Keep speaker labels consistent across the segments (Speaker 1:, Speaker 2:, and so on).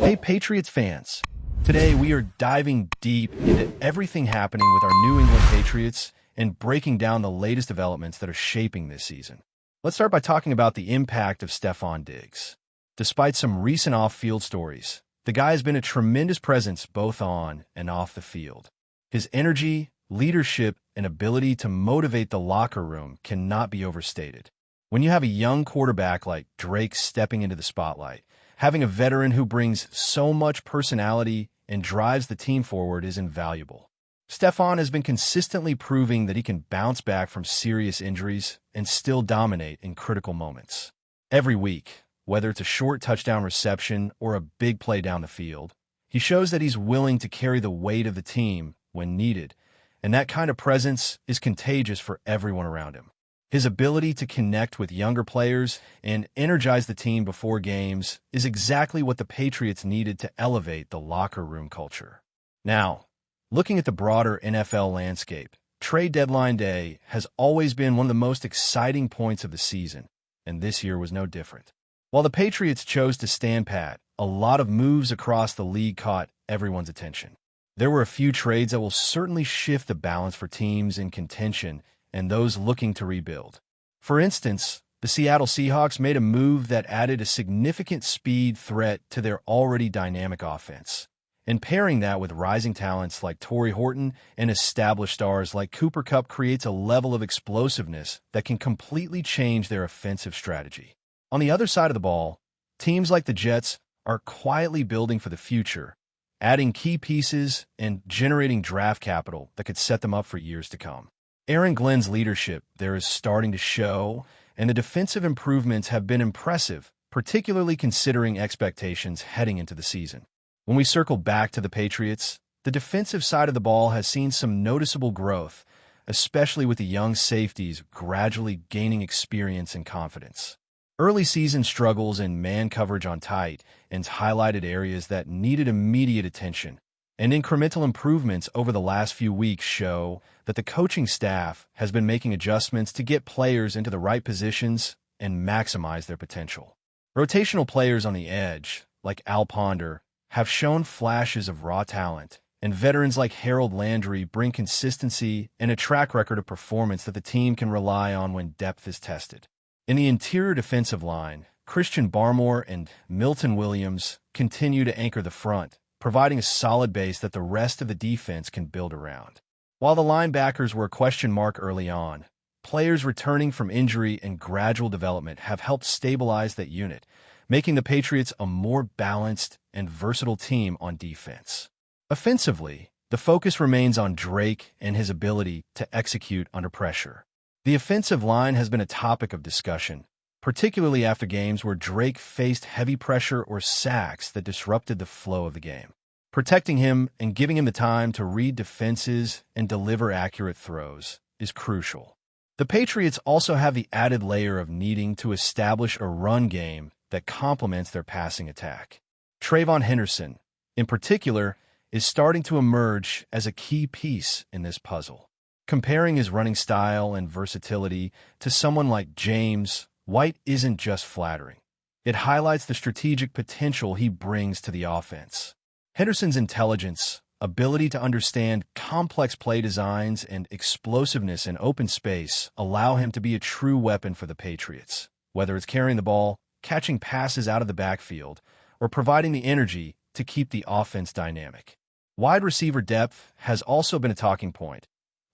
Speaker 1: Hey Patriots fans, today we are diving deep into everything happening with our New England Patriots and breaking down the latest developments that are shaping this season. Let's start by talking about the impact of Stefon Diggs. Despite some recent off-field stories, the guy has been a tremendous presence both on and off the field. His energy, leadership, and ability to motivate the locker room cannot be overstated. When you have a young quarterback like Drake stepping into the spotlight, having a veteran who brings so much personality and drives the team forward is invaluable. Stefon has been consistently proving that he can bounce back from serious injuries and still dominate in critical moments. Every week, whether it's a short touchdown reception or a big play down the field, he shows that he's willing to carry the weight of the team when needed, and that kind of presence is contagious for everyone around him. His ability to connect with younger players and energize the team before games is exactly what the Patriots needed to elevate the locker room culture. Now, looking at the broader NFL landscape, trade deadline day has always been one of the most exciting points of the season, and this year was no different. While the Patriots chose to stand pat, a lot of moves across the league caught everyone's attention. There were a few trades that will certainly shift the balance for teams in contention and those looking to rebuild. For instance, the Seattle Seahawks made a move that added a significant speed threat to their already dynamic offense. And pairing that with rising talents like Torrey Horton and established stars like Cooper Kupp creates a level of explosiveness that can completely change their offensive strategy. On the other side of the ball, teams like the Jets are quietly building for the future, adding key pieces and generating draft capital that could set them up for years to come. Aaron Glenn's leadership there is starting to show, and the defensive improvements have been impressive, particularly considering expectations heading into the season. When we circle back to the Patriots, the defensive side of the ball has seen some noticeable growth, especially with the young safeties gradually gaining experience and confidence. Early season struggles in man coverage on tight ends highlighted areas that needed immediate attention, and incremental improvements over the last few weeks show that the coaching staff has been making adjustments to get players into the right positions and maximize their potential. Rotational players on the edge, like Al Ponder, have shown flashes of raw talent, and veterans like Harold Landry bring consistency and a track record of performance that the team can rely on when depth is tested. In the interior defensive line, Christian Barmore and Milton Williams continue to anchor the front, providing a solid base that the rest of the defense can build around. While the linebackers were a question mark early on, players returning from injury and gradual development have helped stabilize that unit, making the Patriots a more balanced and versatile team on defense. Offensively, the focus remains on Drake and his ability to execute under pressure. The offensive line has been a topic of discussion, particularly after games where Drake faced heavy pressure or sacks that disrupted the flow of the game. Protecting him and giving him the time to read defenses and deliver accurate throws is crucial. The Patriots also have the added layer of needing to establish a run game that complements their passing attack. Trayvon Henderson, in particular, is starting to emerge as a key piece in this puzzle. Comparing his running style and versatility to someone like James, White isn't just flattering. It highlights the strategic potential he brings to the offense. Henderson's intelligence, ability to understand complex play designs, and explosiveness in open space allow him to be a true weapon for the Patriots, whether it's carrying the ball, catching passes out of the backfield, or providing the energy to keep the offense dynamic. Wide receiver depth has also been a talking point,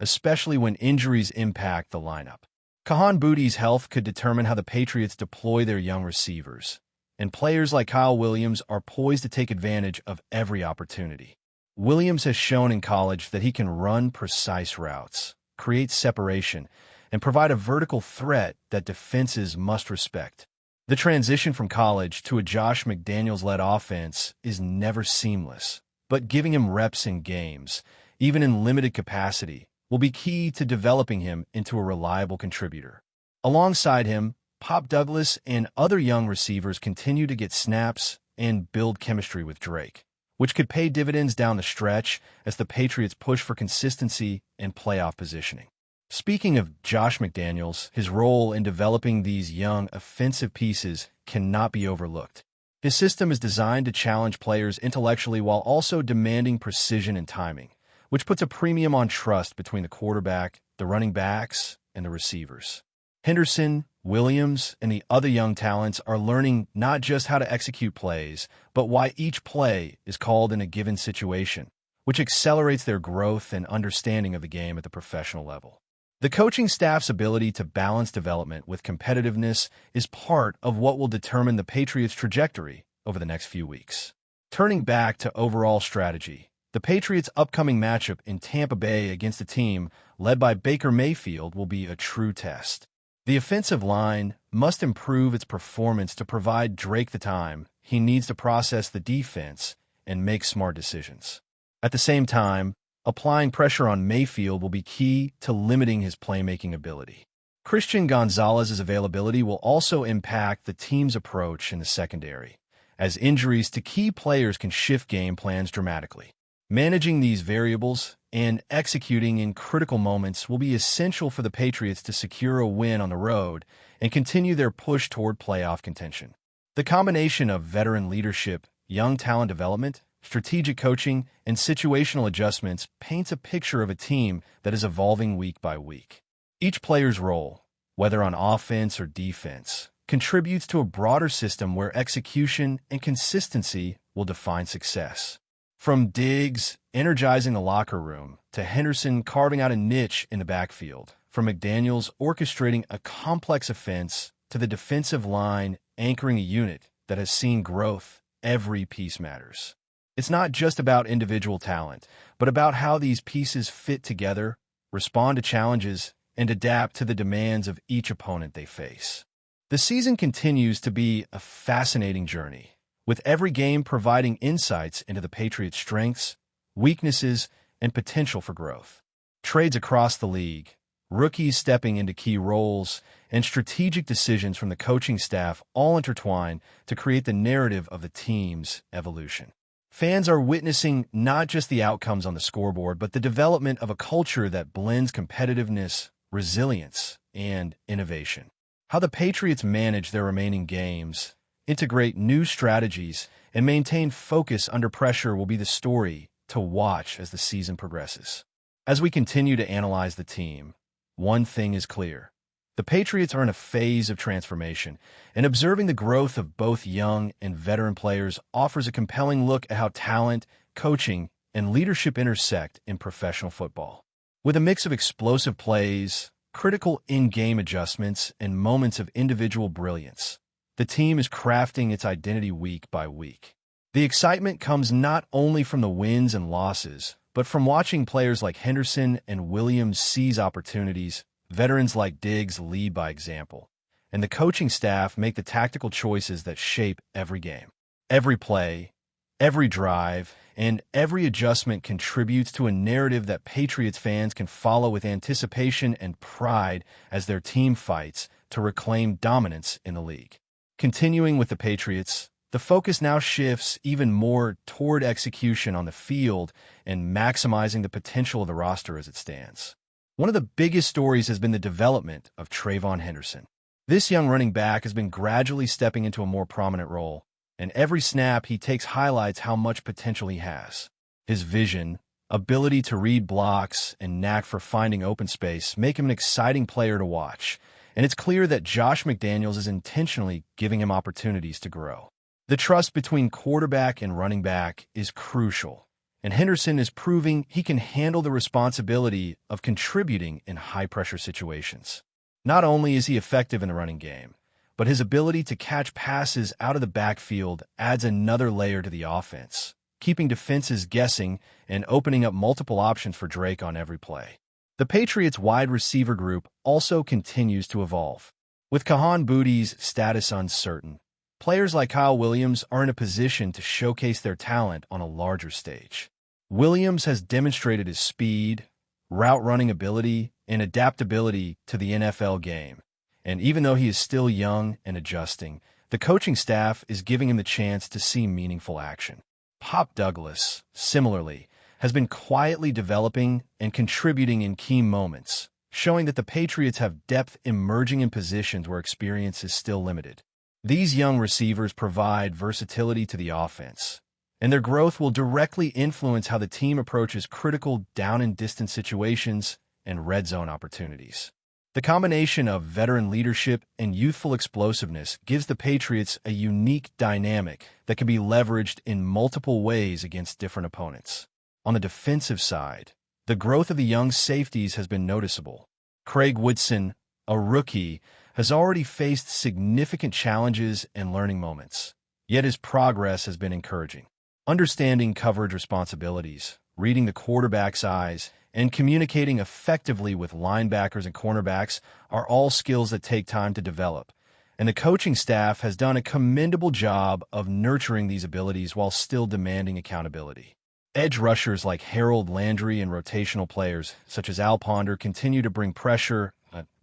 Speaker 1: especially when injuries impact the lineup. Kahan Booty's health could determine how the Patriots deploy their young receivers, and players like Kyle Williams are poised to take advantage of every opportunity. Williams has shown in college that he can run precise routes, create separation, and provide a vertical threat that defenses must respect. The transition from college to a Josh McDaniels-led offense is never seamless, but giving him reps in games, even in limited capacity, will be key to developing him into a reliable contributor. Alongside him, Pop Douglas and other young receivers continue to get snaps and build chemistry with Drake, which could pay dividends down the stretch as the Patriots push for consistency and playoff positioning. Speaking of Josh McDaniels, his role in developing these young offensive pieces cannot be overlooked. His system is designed to challenge players intellectually while also demanding precision and timing, which puts a premium on trust between the quarterback, the running backs, and the receivers. Henderson, Williams, and the other young talents are learning not just how to execute plays, but why each play is called in a given situation, which accelerates their growth and understanding of the game at the professional level. The coaching staff's ability to balance development with competitiveness is part of what will determine the Patriots' trajectory over the next few weeks. Turning back to overall strategy, the Patriots' upcoming matchup in Tampa Bay against a team led by Baker Mayfield will be a true test. The offensive line must improve its performance to provide Drake the time he needs to process the defense and make smart decisions. At the same time, applying pressure on Mayfield will be key to limiting his playmaking ability. Christian Gonzalez's availability will also impact the team's approach in the secondary, as injuries to key players can shift game plans dramatically. Managing these variables and executing in critical moments will be essential for the Patriots to secure a win on the road and continue their push toward playoff contention. The combination of veteran leadership, young talent development, strategic coaching, and situational adjustments paints a picture of a team that is evolving week by week. Each player's role, whether on offense or defense, contributes to a broader system where execution and consistency will define success. From Diggs energizing the locker room to Henderson carving out a niche in the backfield, from McDaniels orchestrating a complex offense to the defensive line anchoring a unit that has seen growth, every piece matters. It's not just about individual talent, but about how these pieces fit together, respond to challenges, and adapt to the demands of each opponent they face. The season continues to be a fascinating journey, with every game providing insights into the Patriots' strengths, weaknesses, and potential for growth. Trades across the league, rookies stepping into key roles, and strategic decisions from the coaching staff all intertwine to create the narrative of the team's evolution. Fans are witnessing not just the outcomes on the scoreboard, but the development of a culture that blends competitiveness, resilience, and innovation. How the Patriots manage their remaining games, integrate new strategies, and maintain focus under pressure will be the story to watch as the season progresses. As we continue to analyze the team, one thing is clear. The Patriots are in a phase of transformation, and observing the growth of both young and veteran players offers a compelling look at how talent, coaching, and leadership intersect in professional football. With a mix of explosive plays, critical in-game adjustments, and moments of individual brilliance, the team is crafting its identity week by week. The excitement comes not only from the wins and losses, but from watching players like Henderson and Williams seize opportunities, veterans like Diggs lead by example, and the coaching staff make the tactical choices that shape every game. Every play, every drive, and every adjustment contributes to a narrative that Patriots fans can follow with anticipation and pride as their team fights to reclaim dominance in the league. Continuing with the Patriots, the focus now shifts even more toward execution on the field and maximizing the potential of the roster as it stands. One of the biggest stories has been the development of Trayvon Henderson. This young running back has been gradually stepping into a more prominent role, and every snap he takes highlights how much potential he has. His vision, ability to read blocks, and knack for finding open space make him an exciting player to watch, and it's clear that Josh McDaniels is intentionally giving him opportunities to grow. The trust between quarterback and running back is crucial, and Henderson is proving he can handle the responsibility of contributing in high-pressure situations. Not only is he effective in the running game, but his ability to catch passes out of the backfield adds another layer to the offense, keeping defenses guessing and opening up multiple options for Drake on every play. The Patriots' wide receiver group also continues to evolve. With Kahan Booty's status uncertain, players like Kyle Williams are in a position to showcase their talent on a larger stage. Williams has demonstrated his speed, route-running ability, and adaptability to the NFL game, and even though he is still young and adjusting, the coaching staff is giving him the chance to see meaningful action. Pop Douglas, similarly, has been quietly developing and contributing in key moments, showing that the Patriots have depth emerging in positions where experience is still limited. These young receivers provide versatility to the offense, and their growth will directly influence how the team approaches critical down-and-distance situations and red zone opportunities. The combination of veteran leadership and youthful explosiveness gives the Patriots a unique dynamic that can be leveraged in multiple ways against different opponents. On the defensive side, the growth of the young safeties has been noticeable. Craig Woodson, a rookie, has already faced significant challenges and learning moments, yet his progress has been encouraging. Understanding coverage responsibilities, reading the quarterback's eyes, and communicating effectively with linebackers and cornerbacks are all skills that take time to develop, and the coaching staff has done a commendable job of nurturing these abilities while still demanding accountability. Edge rushers like Harold Landry and rotational players such as Al Ponder continue to bring pressure,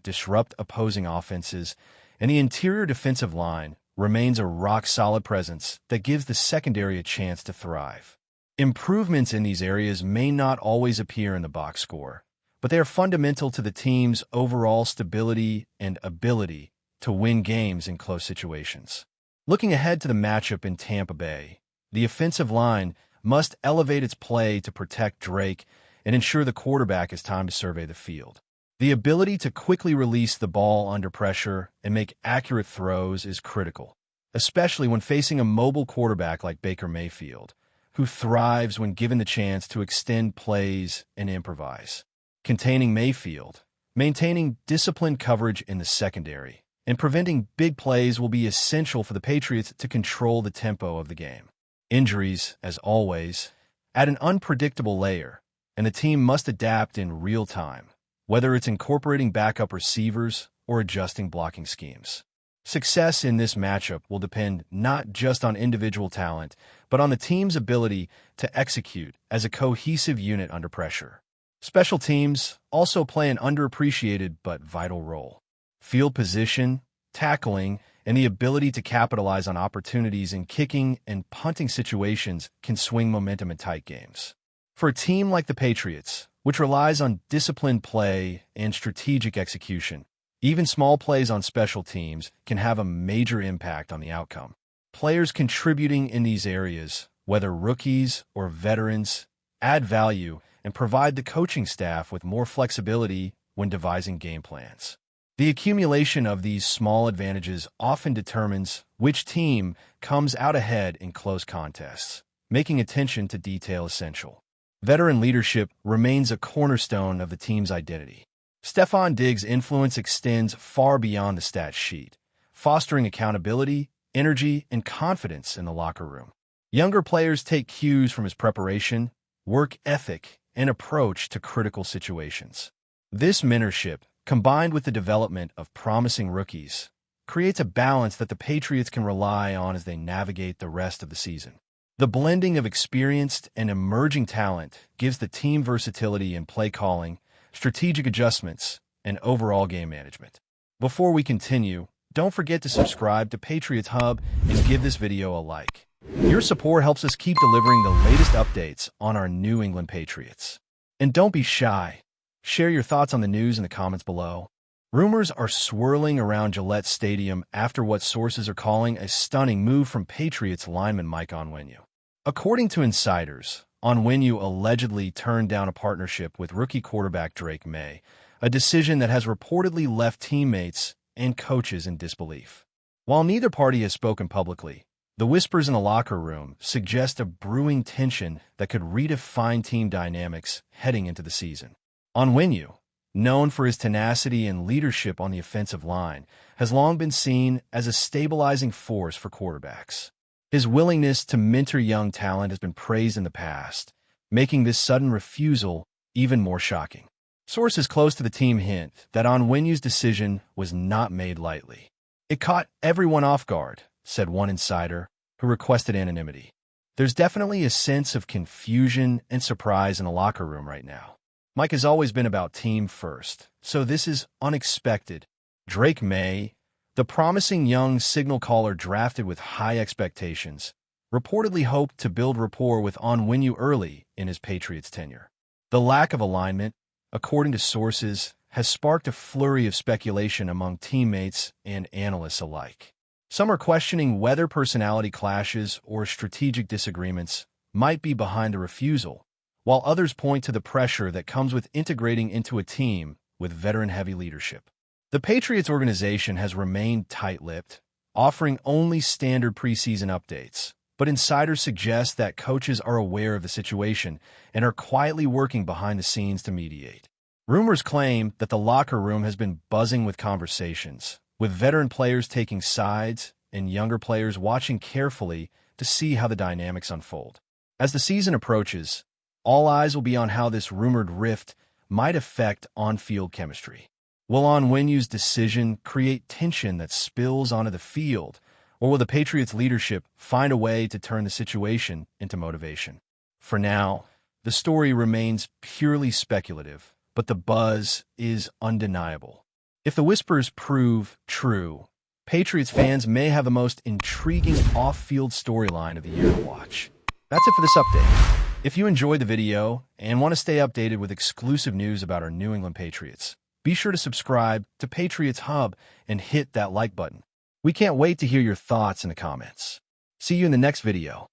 Speaker 1: disrupt opposing offenses, and the interior defensive line remains a rock-solid presence that gives the secondary a chance to thrive. Improvements in these areas may not always appear in the box score, but they are fundamental to the team's overall stability and ability to win games in close situations. Looking ahead to the matchup in Tampa Bay, the offensive line must elevate its play to protect Drake and ensure the quarterback has time to survey the field. The ability to quickly release the ball under pressure and make accurate throws is critical, especially when facing a mobile quarterback like Baker Mayfield, who thrives when given the chance to extend plays and improvise. Containing Mayfield, maintaining disciplined coverage in the secondary, and preventing big plays will be essential for the Patriots to control the tempo of the game. Injuries, as always, add an unpredictable layer, and the team must adapt in real time, whether it's incorporating backup receivers or adjusting blocking schemes. Success in this matchup will depend not just on individual talent, but on the team's ability to execute as a cohesive unit under pressure. Special teams also play an underappreciated but vital role. Field position, tackling, and the ability to capitalize on opportunities in kicking and punting situations can swing momentum in tight games. For a team like the Patriots, which relies on disciplined play and strategic execution, even small plays on special teams can have a major impact on the outcome. Players contributing in these areas, whether rookies or veterans, add value and provide the coaching staff with more flexibility when devising game plans. The accumulation of these small advantages often determines which team comes out ahead in close contests, making attention to detail essential. Veteran leadership remains a cornerstone of the team's identity. Stefon Diggs' influence extends far beyond the stat sheet, fostering accountability, energy, and confidence in the locker room. Younger players take cues from his preparation, work ethic, and approach to critical situations. This mentorship, combined with the development of promising rookies, creates a balance that the Patriots can rely on as they navigate the rest of the season. The blending of experienced and emerging talent gives the team versatility in play calling, strategic adjustments, and overall game management. Before we continue, don't forget to subscribe to Patriots Hub and give this video a like. Your support helps us keep delivering the latest updates on our New England Patriots. And don't be shy. Share your thoughts on the news in the comments below. Rumors are swirling around Gillette Stadium after what sources are calling a stunning move from Patriots lineman Mike Onwenu. According to insiders, Onwenu allegedly turned down a partnership with rookie quarterback Drake Maye, a decision that has reportedly left teammates and coaches in disbelief. While neither party has spoken publicly, the whispers in the locker room suggest a brewing tension that could redefine team dynamics heading into the season. Onwenu, known for his tenacity and leadership on the offensive line, has long been seen as a stabilizing force for quarterbacks. His willingness to mentor young talent has been praised in the past, making this sudden refusal even more shocking. Sources close to the team hint that Onwenu's decision was not made lightly. "It caught everyone off guard," said one insider, who requested anonymity. "There's definitely a sense of confusion and surprise in the locker room right now. Mike has always been about team first, so this is unexpected." Drake Maye, the promising young signal caller drafted with high expectations, reportedly hoped to build rapport with Onwenu early in his Patriots tenure. The lack of alignment, according to sources, has sparked a flurry of speculation among teammates and analysts alike. Some are questioning whether personality clashes or strategic disagreements might be behind the refusal, while others point to the pressure that comes with integrating into a team with veteran-heavy leadership. The Patriots organization has remained tight-lipped, offering only standard preseason updates, but insiders suggest that coaches are aware of the situation and are quietly working behind the scenes to mediate. Rumors claim that the locker room has been buzzing with conversations, with veteran players taking sides and younger players watching carefully to see how the dynamics unfold. As the season approaches, all eyes will be on how this rumored rift might affect on-field chemistry. Will Onwenu's decision create tension that spills onto the field, or will the Patriots leadership find a way to turn the situation into motivation? For now, the story remains purely speculative, but the buzz is undeniable. If the whispers prove true, Patriots fans may have the most intriguing off-field storyline of the year to watch. That's it for this update. If you enjoyed the video and want to stay updated with exclusive news about our New England Patriots, be sure to subscribe to Patriots Hub and hit that like button. We can't wait to hear your thoughts in the comments. See you in the next video.